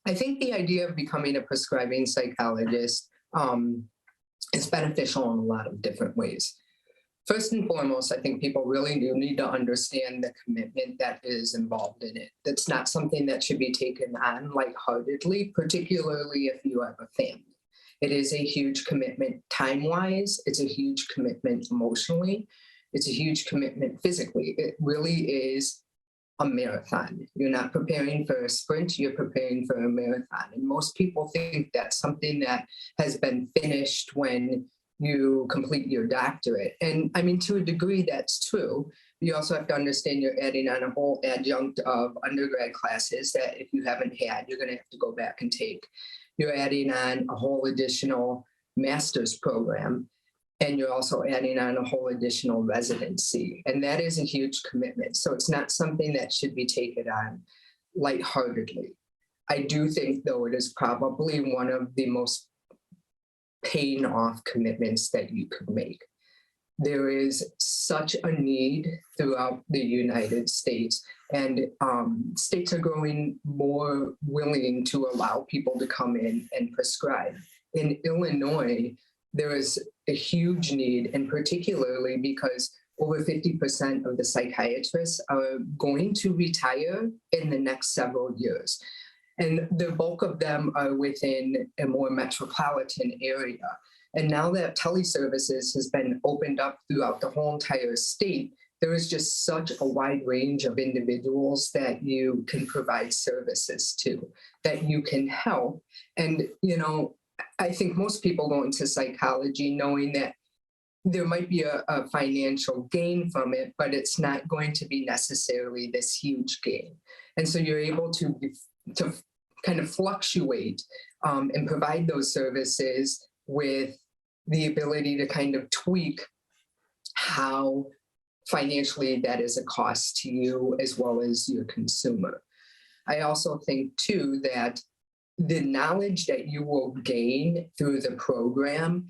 I think the idea of becoming a prescribing psychologist is beneficial in a lot of different ways. First and foremost, I think people really do need to understand the commitment that is involved in it. That's not something that should be taken on lightheartedly, particularly if you have a family. It is a huge commitment time-wise. It's a huge commitment emotionally. It's a huge commitment physically. It really is a marathon. You're not preparing for a sprint, you're preparing for a marathon. And most people think that's something that has been finished when you complete your doctorate. And I mean, to a degree, that's true. You also have to understand you're adding on a whole adjunct of undergrad classes that if you haven't had, you're going to have to go back and take. You're adding on a whole additional master's program, and you're also adding on a whole additional residency. And that is a huge commitment. So it's not something that should be taken on lightheartedly. I do think, though, it is probably one of the most paying off commitments that you could make. There is such a need throughout the United States, and states are growing more willing to allow people to come in and prescribe. In Illinois, there is a huge need, and particularly because over 50% of the psychiatrists are going to retire in the next several years. And the bulk of them are within a more metropolitan area. And now that teleservices has been opened up throughout the whole entire state, there is just such a wide range of individuals that you can provide services to, that you can help. And, you know, I think most people go into psychology knowing that there might be a financial gain from it, but it's not going to be necessarily this huge gain. And so you're able to kind of fluctuate and provide those services with the ability to kind of tweak how financially that is a cost to you as well as your consumer. I also think too that the knowledge that you will gain through the program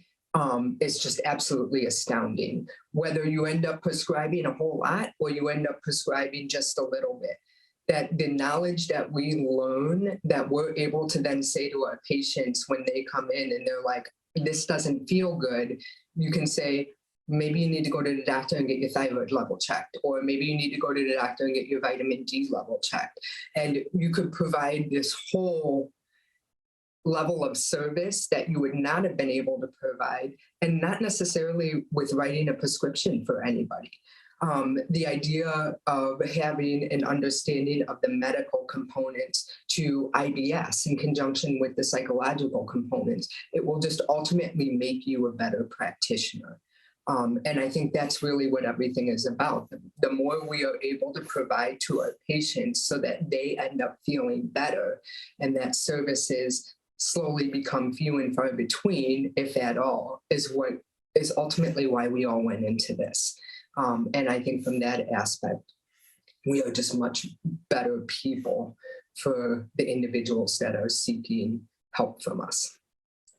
is just absolutely astounding. Whether you end up prescribing a whole lot or you end up prescribing just a little bit, that the knowledge that we learn, that we're able to then say to our patients when they come in and they're like, this doesn't feel good, you can say, maybe you need to go to the doctor and get your thyroid level checked, or maybe you need to go to the doctor and get your vitamin D level checked. And you could provide this whole level of service that you would not have been able to provide, and not necessarily with writing a prescription for anybody. The idea of having an understanding of the medical components to IBS in conjunction with the psychological components, it will just ultimately make you a better practitioner. And I think that's really what everything is about. The more we are able to provide to our patients so that they end up feeling better, and that services slowly become few and far between, if at all, is what is ultimately why we all went into this. And I think from that aspect, we are just much better people for the individuals that are seeking help from us.